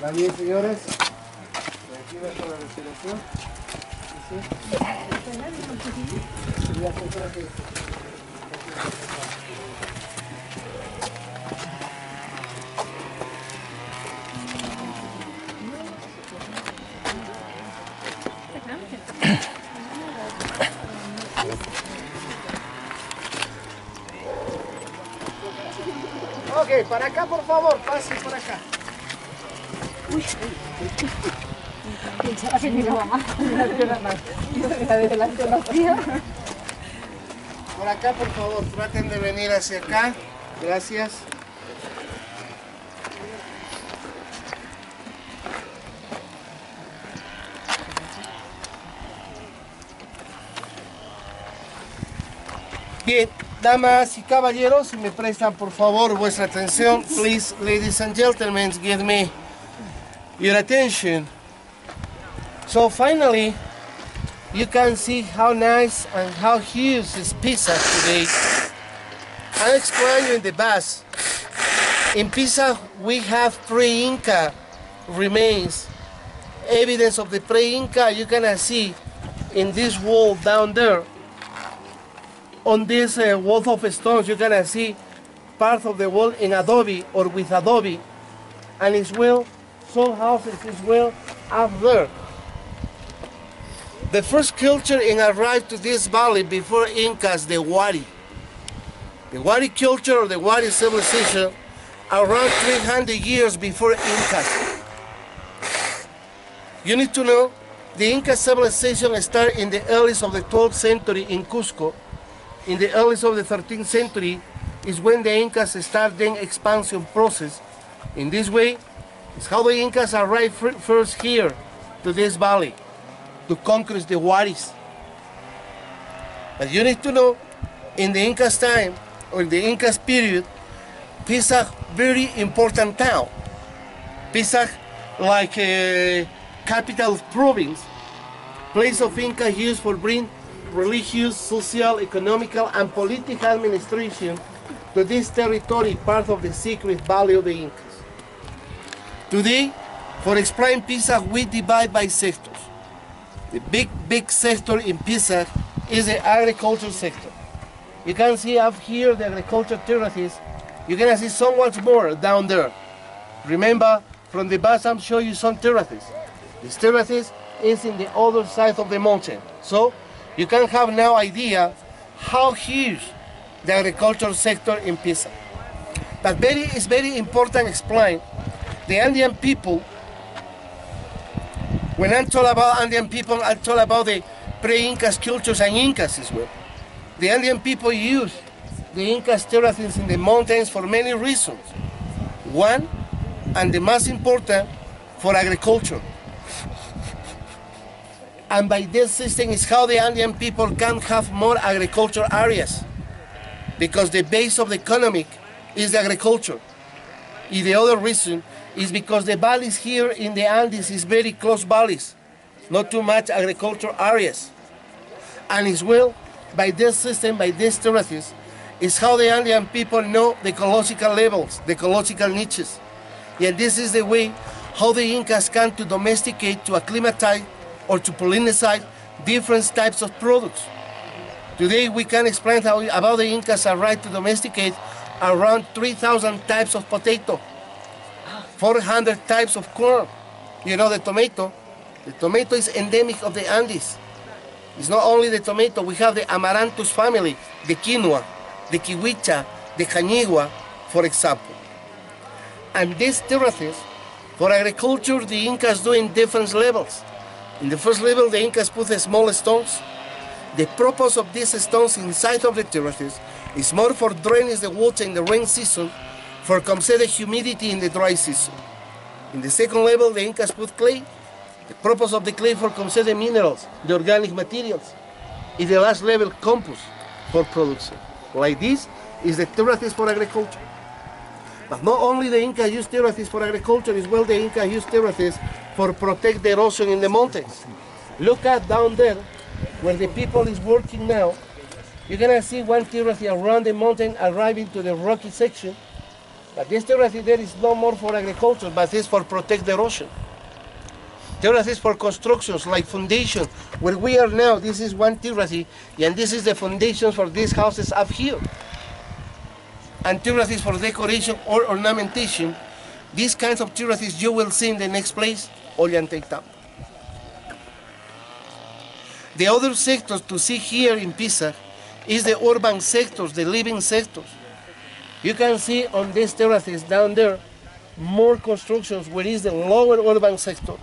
¿Va bien, señores? Tranquilos con la respiración. Ok, para acá, por favor, pase por acá. Uy. Pensaba que llegaba más. Por acá, por favor, traten de venir hacia acá. Gracias. Bien, damas y caballeros, si me prestan por favor vuestra atención, please, ladies and gentlemen, give me your attention. So finally, you can see how nice and how huge is Pisa today. I'll explain you in the bus. In Pisa, we have pre-Inca remains. Evidence of the pre-Inca you can see in this wall down there. On this wall of stones, you can see part of the wall in adobe or with adobe, and as well, some houses as well up there. The first culture in arrived to this valley before Incas, the Wari. The Wari culture or the Wari civilization around 300 years before Incas. You need to know the Inca civilization started in the earliest of the 12th century in Cusco. In the earliest of the 13th century is when the Incas start the expansion process. In this way, it's how the Incas arrived first here to this valley to conquer the Waris. But you need to know, in the Incas time, or in the Incas period, Pisa, very important town. Pisa, like a capital of province, place of Inca used for bring religious, social, economical, and political administration to this territory, part of the secret valley of the Incas. Today, for explain Pisa, we divide by sectors. The big sector in Pisa is the agriculture sector. You can see up here the agriculture terraces. You're gonna see so much more down there. Remember, from the bus I'm showing you some terraces. These terraces is in the other side of the mountain. So you can have now idea how huge the agricultural sector in Pisa. But it's very important to explain the Andean people. When I'm talking about Andean people, I'm talking about the pre-Incas cultures and Incas as well. The Andean people use the Incas terraces in the mountains for many reasons. One, and the most important, for agriculture. And by this system is how the Andean people can have more agricultural areas, because the base of the economy is the agriculture. And the other reason is because the valleys here in the Andes is very close valleys, not too much agricultural areas. And as well, by this system, by these terraces, is how the Andean people know the ecological levels, the ecological niches. And this is the way how the Incas can to domesticate, to acclimatize, or to pollinize different types of products. Today we can explain about the Incas arrived to domesticate around 3,000 types of potato, 400 types of corn. You know the tomato is endemic of the Andes. It's not only the tomato, we have the amaranthus family, the quinoa, the kiwicha, the cañigua, for example. And these terraces, for agriculture, the Incas do in different levels. In the first level, the Incas put the small stones. The purpose of these stones inside of the terraces is more for draining the water in the rain season, for compensate the humidity in the dry season. In the second level, the Incas put clay. The purpose of the clay for compensate the minerals, the organic materials. In the last level, compost for production. Like this is the terraces for agriculture. But not only the Inca use terraces for agriculture, as well the Inca use terraces for protect the erosion in the mountains. Look at down there, where the people is working now. You're gonna see one terrace around the mountain arriving to the rocky section. But this terrace there is no more for agriculture, but it's for protect the erosion. Terrace is for constructions like foundation. Where we are now, this is one terrace, and this is the foundation for these houses up here. And terraces for decoration or ornamentation. These kinds of terraces you will see in the next place, Ollantaytambo. The other sectors to see here in Pisa is the urban sectors, the living sectors. You can see on these terraces down there more constructions where is the lower urban sector.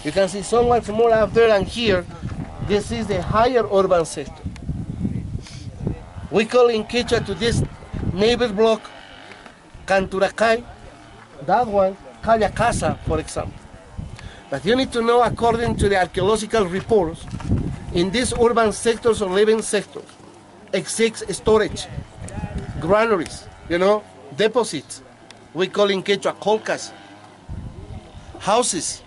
You can see so much more up there, and here, this is the higher urban sector. We call in Quechua to this neighbor block, Canturacay, that one, Calla Casa, for example. But you need to know, according to the archaeological reports, in these urban sectors or living sectors, exists storage, granaries, deposits. We call in Quechua colcas, houses,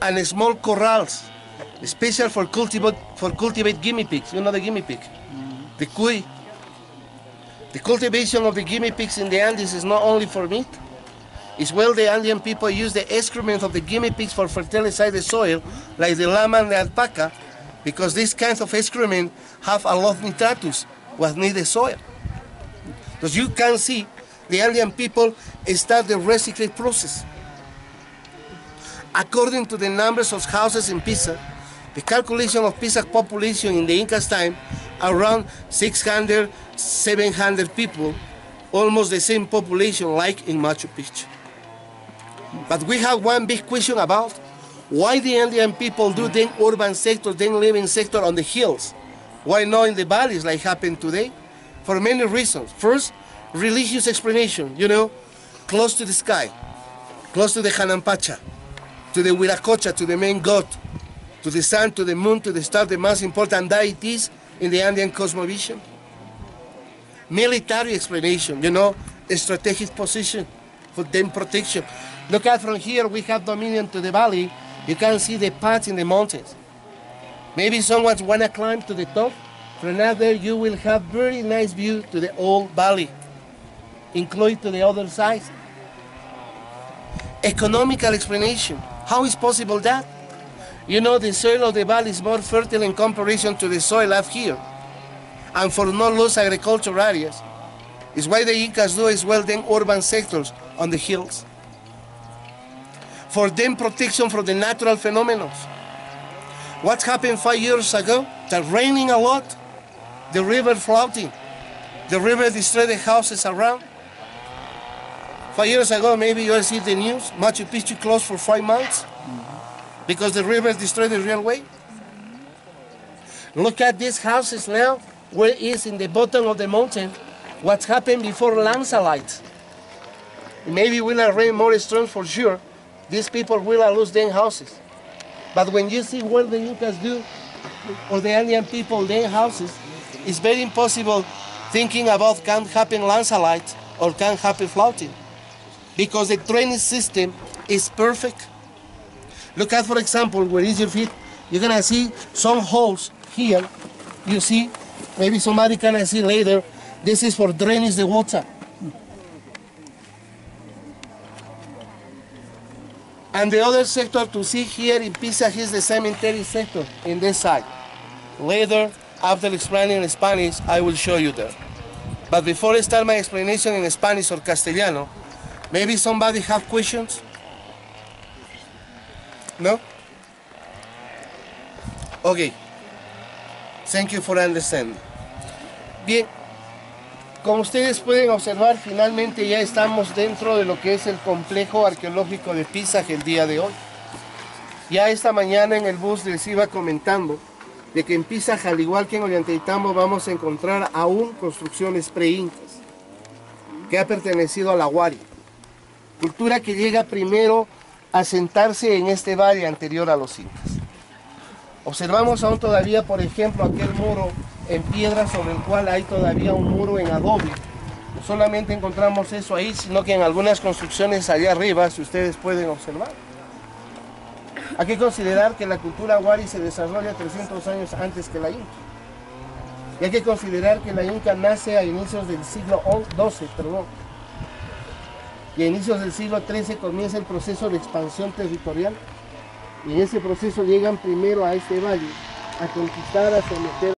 and small corrals, special for cultivate guinea pigs. You know the guinea pig, the cuy. The cultivation of the guinea pigs in the Andes is not only for meat. It's well the Andean people use the excrement of the guinea pigs for fertilize the soil, like the llama and the alpaca, because these kinds of excrement have a lot of nitratus, what need the soil. As you can see, the Andean people start the recycling process. According to the numbers of houses in Pisa, the calculation of Pisa's population in the Inca's time, around 600, 700 people, almost the same population like in Machu Picchu. But we have one big question about why the Andean people do then urban sector, then living sector on the hills. Why not in the valleys like happened today? For many reasons. First, religious explanation, close to the sky, close to the Hanampacha, to the Huiracocha, to the main god, to the sun, to the moon, to the star, the most important deities in the Andean cosmovision. Military explanation, a strategic position for them protection. Look at from here, we have dominion to the valley. You can see the paths in the mountains. Maybe someone wanna climb to the top. From now there, you will have very nice view to the old valley, including to the other side. Economical explanation. How is possible that? The soil of the valley is more fertile in comparison to the soil up here. And for not lose agricultural areas, is why the Incas do as well then urban sectors on the hills. For them protection from the natural phenomena. What happened 5 years ago? That raining a lot, the river flooding, the river destroyed the houses around. 5 years ago, maybe you see the news, Machu Picchu closed for 5 months because the river destroyed the railway. Look at these houses now, where it is in the bottom of the mountain, what happened before landslides. Maybe will rain more strong for sure. These people will lose their houses. But when you see what the Incas do, or the Andean people, their houses, it's very impossible thinking about can happen landslides or can happen flooding. Because the drainage system is perfect. Look at, for example, where is your feet? You're gonna see some holes here. You see, maybe somebody can see later, this is for drainage the water. And the other sector to see here in Pisa is the cemetery sector in this side. Later, after explaining in Spanish, I will show you there. But before I start my explanation in Spanish or Castellano, maybe somebody have questions? No? Okay. Thank you for understanding. Bien. Como ustedes pueden observar, finalmente ya estamos dentro de lo que es el complejo arqueológico de Pisa el día de hoy. Ya esta mañana en el bus les iba comentando de que en Pisa, al igual que en Ollantaytambo, vamos a encontrar aún construcciones pre-incas que ha pertenecido a la Huari, cultura que llega primero a sentarse en este valle anterior a los incas. Observamos aún todavía, por ejemplo, aquel muro en piedra sobre el cual hay todavía un muro en adobe. No solamente encontramos eso ahí, sino que en algunas construcciones allá arriba, si ustedes pueden observar. Hay que considerar que la cultura Huari se desarrolla 300 años antes que la Inca. Y hay que considerar que la Inca nace a inicios del siglo XII, y a inicios del siglo XIII comienza el proceso de expansión territorial, y en ese proceso llegan primero a este valle a conquistar, a someter